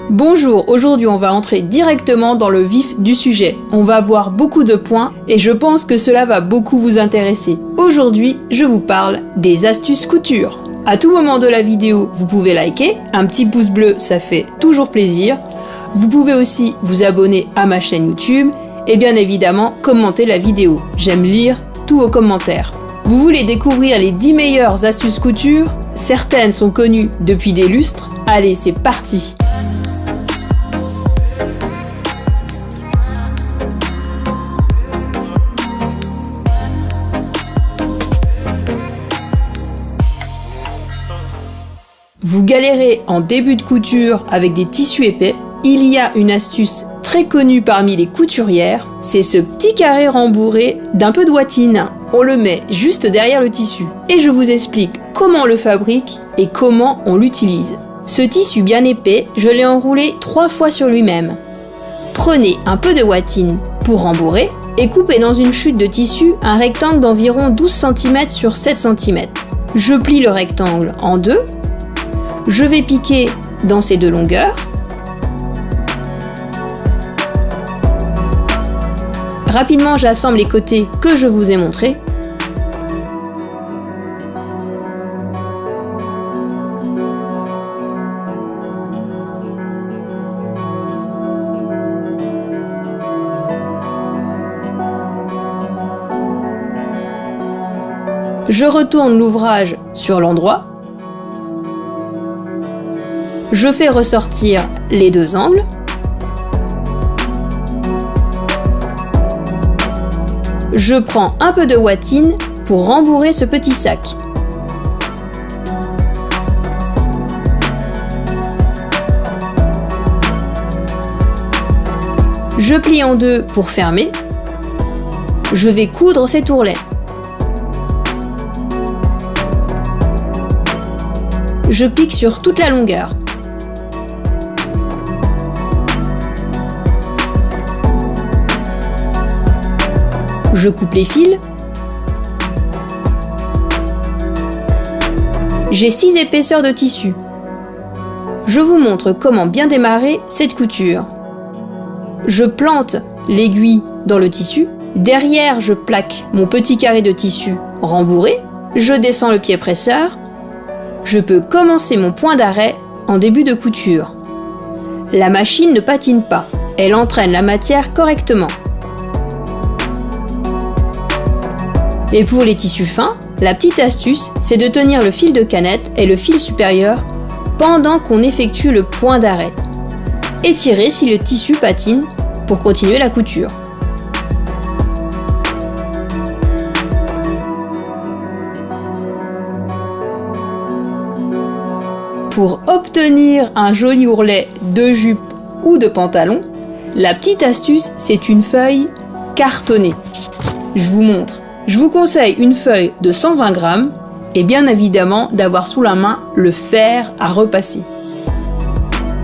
Bonjour, aujourd'hui on va entrer directement dans le vif du sujet. On va voir beaucoup de points et je pense que cela va beaucoup vous intéresser. Aujourd'hui, je vous parle des astuces couture. À tout moment de la vidéo, vous pouvez liker, un petit pouce bleu, ça fait toujours plaisir. Vous pouvez aussi vous abonner à ma chaîne YouTube et bien évidemment commenter la vidéo. J'aime lire tous vos commentaires. Vous voulez découvrir les 10 meilleures astuces couture? Certaines sont connues depuis des lustres. Allez, c'est parti! Vous galérez en début de couture avec des tissus épais? Il y a une astuce très connue parmi les couturières, c'est ce petit carré rembourré d'un peu de ouatine. On le met juste derrière le tissu. Et je vous explique comment on le fabrique et comment on l'utilise. Ce tissu bien épais, je l'ai enroulé 3 fois sur lui-même. Prenez un peu de ouatine pour rembourrer et coupez dans une chute de tissu un rectangle d'environ 12 cm sur 7 cm. Je plie le rectangle en deux. Je vais piquer dans ces deux longueurs. Rapidement, j'assemble les côtés que je vous ai montrés. Je retourne l'ouvrage sur l'endroit. Je fais ressortir les deux angles. Je prends un peu de ouatine pour rembourrer ce petit sac. Je plie en deux pour fermer. Je vais coudre ces tourlets. Je pique sur toute la longueur. Je coupe les fils. J'ai 6 épaisseurs de tissu. Je vous montre comment bien démarrer cette couture. Je plante l'aiguille dans le tissu. Derrière, je plaque mon petit carré de tissu rembourré. Je descends le pied presseur. Je peux commencer mon point d'arrêt en début de couture. La machine ne patine pas. Elle entraîne la matière correctement. Et pour les tissus fins, la petite astuce, c'est de tenir le fil de canette et le fil supérieur pendant qu'on effectue le point d'arrêt. Étirez si le tissu patine pour continuer la couture. Pour obtenir un joli ourlet de jupe ou de pantalon, la petite astuce, c'est une feuille cartonnée. Je vous montre. Je vous conseille une feuille de 120 grammes et bien évidemment d'avoir sous la main le fer à repasser.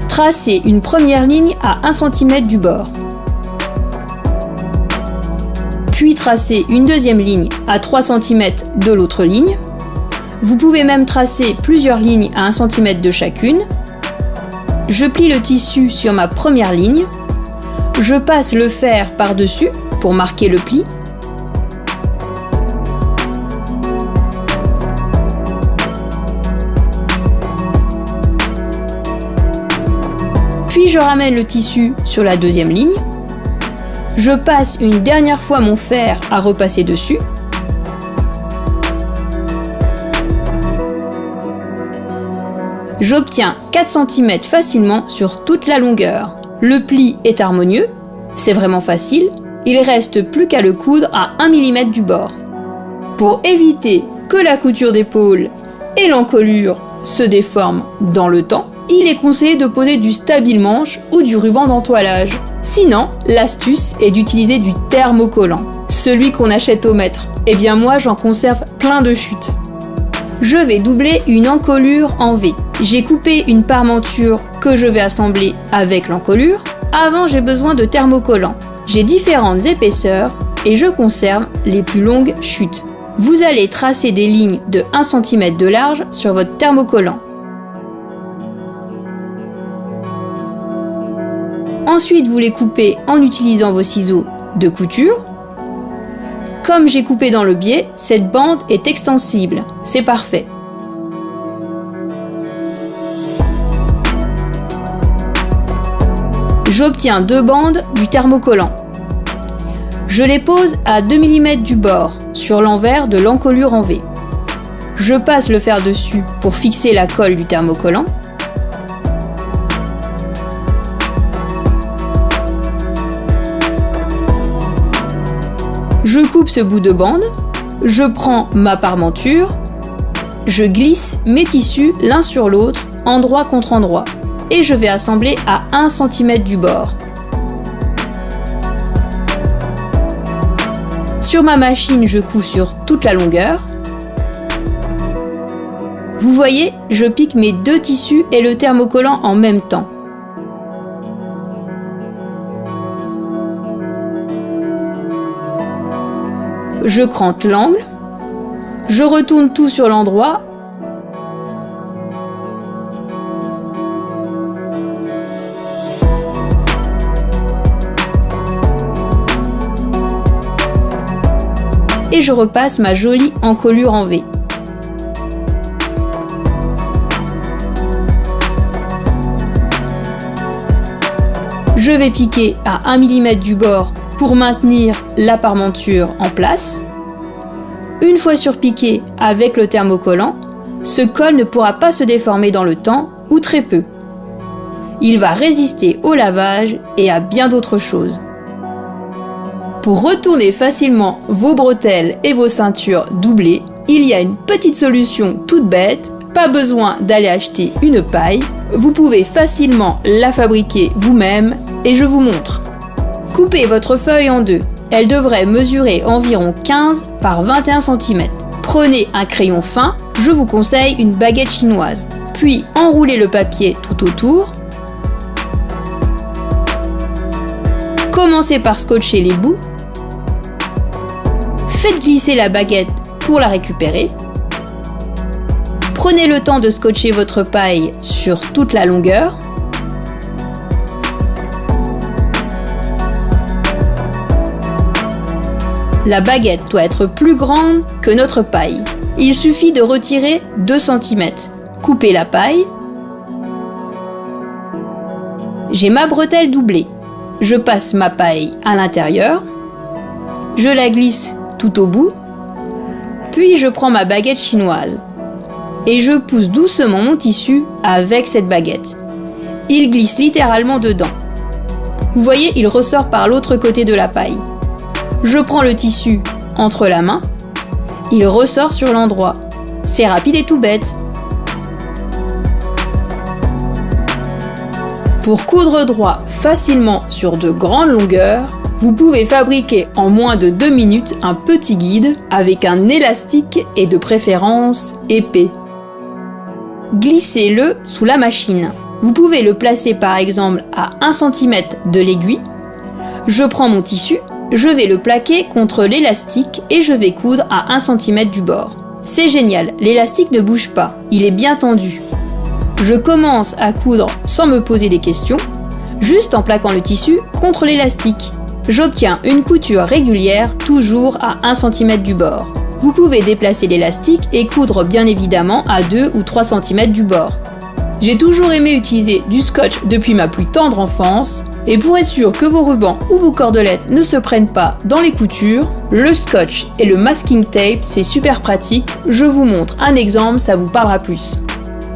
Tracez une première ligne à 1 cm du bord. Puis tracez une deuxième ligne à 3 cm de l'autre ligne. Vous pouvez même tracer plusieurs lignes à 1 cm de chacune. Je plie le tissu sur ma première ligne. Je passe le fer par-dessus pour marquer le pli. Puis je ramène le tissu sur la deuxième ligne. Je passe une dernière fois mon fer à repasser dessus. J'obtiens 4 cm facilement sur toute la longueur. Le pli est harmonieux, c'est vraiment facile. Il reste plus qu'à le coudre à 1 mm du bord. Pour éviter que la couture d'épaule et l'encolure se déforment dans le temps, il est conseillé de poser du stabile-manche ou du ruban d'entoilage. Sinon, l'astuce est d'utiliser du thermocollant, celui qu'on achète au mètre. Eh bien moi, j'en conserve plein de chutes. Je vais doubler une encolure en V. J'ai coupé une parmenture que je vais assembler avec l'encolure. Avant, j'ai besoin de thermocollant. J'ai différentes épaisseurs et je conserve les plus longues chutes. Vous allez tracer des lignes de 1 cm de large sur votre thermocollant. Ensuite, vous les coupez en utilisant vos ciseaux de couture. Comme j'ai coupé dans le biais, cette bande est extensible, c'est parfait. J'obtiens 2 bandes du thermocollant. Je les pose à 2 mm du bord, sur l'envers de l'encolure en V. Je passe le fer dessus pour fixer la colle du thermocollant. Je coupe ce bout de bande, je prends ma parmenture, je glisse mes tissus l'un sur l'autre, endroit contre endroit, et je vais assembler à 1 cm du bord. Sur ma machine, je couds sur toute la longueur. Vous voyez, je pique mes 2 tissus et le thermocollant en même temps. Je crante l'angle, je retourne tout sur l'endroit. Et je repasse ma jolie encolure en V. Je vais piquer à 1 mm du bord pour maintenir la parmenture en place. Une fois surpiqué avec le thermocollant, ce col ne pourra pas se déformer dans le temps ou très peu. Il va résister au lavage et à bien d'autres choses. Pour retourner facilement vos bretelles et vos ceintures doublées, il y a une petite solution toute bête, pas besoin d'aller acheter une paille, vous pouvez facilement la fabriquer vous-même et je vous montre. Coupez votre feuille en 2, elle devrait mesurer environ 15 par 21 cm. Prenez un crayon fin, je vous conseille une baguette chinoise, puis enroulez le papier tout autour. Commencez par scotcher les bouts. Faites glisser la baguette pour la récupérer. Prenez le temps de scotcher votre paille sur toute la longueur. La baguette doit être plus grande que notre paille. Il suffit de retirer 2 cm. Coupez la paille. J'ai ma bretelle doublée. Je passe ma paille à l'intérieur. Je la glisse tout au bout. Puis je prends ma baguette chinoise. Et je pousse doucement mon tissu avec cette baguette. Il glisse littéralement dedans. Vous voyez, il ressort par l'autre côté de la paille. Je prends le tissu entre la main. Il ressort sur l'endroit. C'est rapide et tout bête. Pour coudre droit facilement sur de grandes longueurs, vous pouvez fabriquer en moins de 2 minutes un petit guide avec un élastique et de préférence épais. Glissez-le sous la machine. Vous pouvez le placer par exemple à 1 cm de l'aiguille. Je prends mon tissu, je vais le plaquer contre l'élastique et je vais coudre à 1 cm du bord. C'est génial, l'élastique ne bouge pas, il est bien tendu. Je commence à coudre sans me poser des questions, juste en plaquant le tissu contre l'élastique. J'obtiens une couture régulière, toujours à 1 cm du bord. Vous pouvez déplacer l'élastique et coudre bien évidemment à 2 ou 3 cm du bord. J'ai toujours aimé utiliser du scotch depuis ma plus tendre enfance, et pour être sûr que vos rubans ou vos cordelettes ne se prennent pas dans les coutures, le scotch et le masking tape c'est super pratique, je vous montre un exemple, ça vous parlera plus.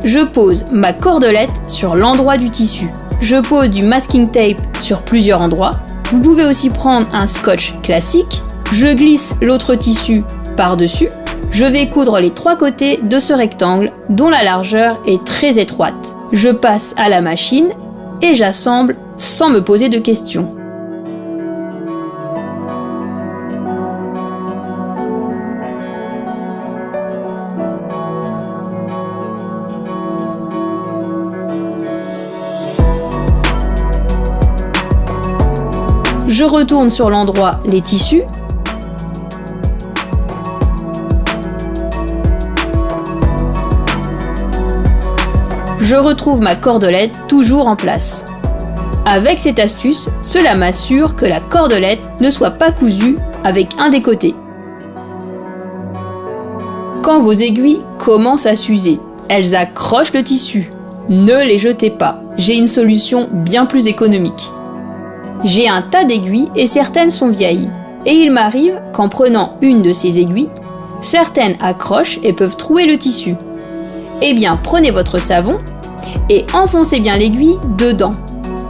Je pose ma cordelette sur l'endroit du tissu. Je pose du masking tape sur plusieurs endroits. Vous pouvez aussi prendre un scotch classique. Je glisse l'autre tissu par-dessus. Je vais coudre les 3 côtés de ce rectangle dont la largeur est très étroite. Je passe à la machine et j'assemble sans me poser de questions. Je retourne sur l'endroit les tissus. Je retrouve ma cordelette toujours en place. Avec cette astuce, cela m'assure que la cordelette ne soit pas cousue avec un des côtés. Quand vos aiguilles commencent à s'user, elles accrochent le tissu. Ne les jetez pas, j'ai une solution bien plus économique. J'ai un tas d'aiguilles et certaines sont vieilles. Et il m'arrive qu'en prenant une de ces aiguilles, certaines accrochent et peuvent trouer le tissu. Eh bien, prenez votre savon et enfoncez bien l'aiguille dedans.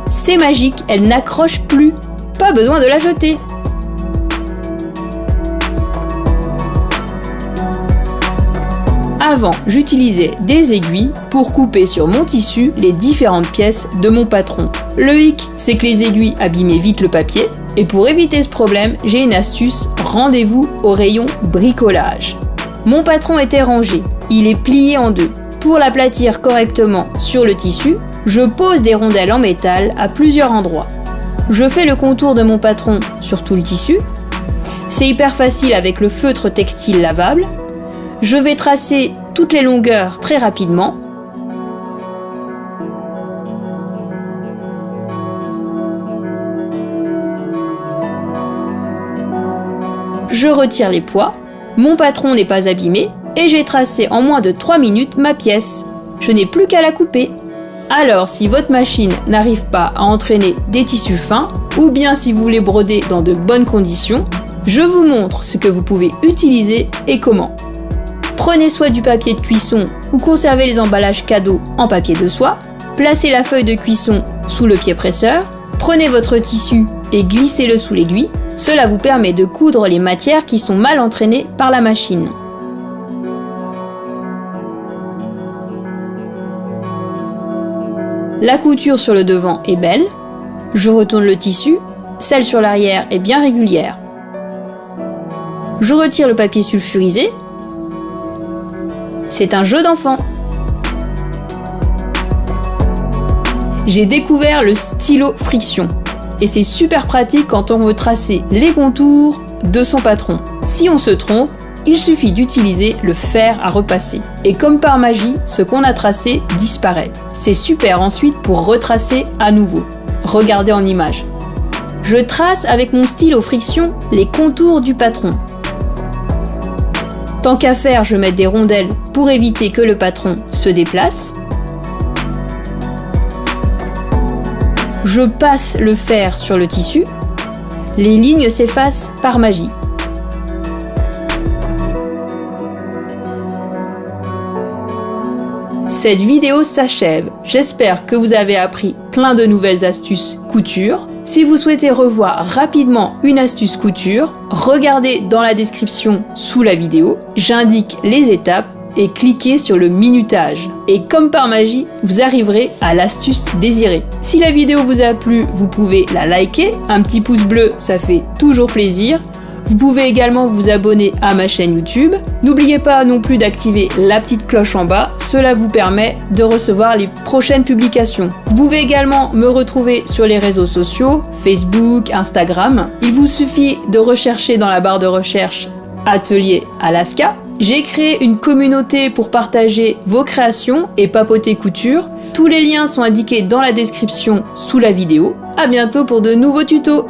C'est magique, elle n'accroche plus. Pas besoin de la jeter. Avant, j'utilisais des aiguilles pour couper sur mon tissu les différentes pièces de mon patron. Le hic, c'est que les aiguilles abîmaient vite le papier. Et pour éviter ce problème, j'ai une astuce, rendez-vous au rayon bricolage. Mon patron était rangé, il est plié en deux. Pour l'aplatir correctement sur le tissu, je pose des rondelles en métal à plusieurs endroits. Je fais le contour de mon patron sur tout le tissu. C'est hyper facile avec le feutre textile lavable. Je vais tracer toutes les longueurs très rapidement. Je retire les poids, mon patron n'est pas abîmé et j'ai tracé en moins de 3 minutes ma pièce. Je n'ai plus qu'à la couper. Alors si votre machine n'arrive pas à entraîner des tissus fins ou bien si vous voulez broder dans de bonnes conditions, je vous montre ce que vous pouvez utiliser et comment. Prenez soit du papier de cuisson ou conservez les emballages cadeaux en papier de soie, placez la feuille de cuisson sous le pied presseur, prenez votre tissu et glissez-le sous l'aiguille. Cela vous permet de coudre les matières qui sont mal entraînées par la machine. La couture sur le devant est belle. Je retourne le tissu. Celle sur l'arrière est bien régulière. Je retire le papier sulfurisé. C'est un jeu d'enfant. J'ai découvert le stylo friction. Et c'est super pratique quand on veut tracer les contours de son patron. Si on se trompe, il suffit d'utiliser le fer à repasser. Et comme par magie, ce qu'on a tracé disparaît. C'est super ensuite pour retracer à nouveau. Regardez en image. Je trace avec mon stylo friction les contours du patron. Tant qu'à faire, je mets des rondelles pour éviter que le patron se déplace. Je passe le fer sur le tissu. Les lignes s'effacent par magie. Cette vidéo s'achève. J'espère que vous avez appris plein de nouvelles astuces couture. Si vous souhaitez revoir rapidement une astuce couture, regardez dans la description sous la vidéo. J'indique les étapes et cliquez sur le minutage. Et comme par magie, vous arriverez à l'astuce désirée. Si la vidéo vous a plu, vous pouvez la liker. Un petit pouce bleu, ça fait toujours plaisir. Vous pouvez également vous abonner à ma chaîne YouTube. N'oubliez pas non plus d'activer la petite cloche en bas, cela vous permet de recevoir les prochaines publications. Vous pouvez également me retrouver sur les réseaux sociaux, Facebook, Instagram. Il vous suffit de rechercher dans la barre de recherche Atelier Alaska. J'ai créé une communauté pour partager vos créations et papoter couture. Tous les liens sont indiqués dans la description sous la vidéo. À bientôt pour de nouveaux tutos.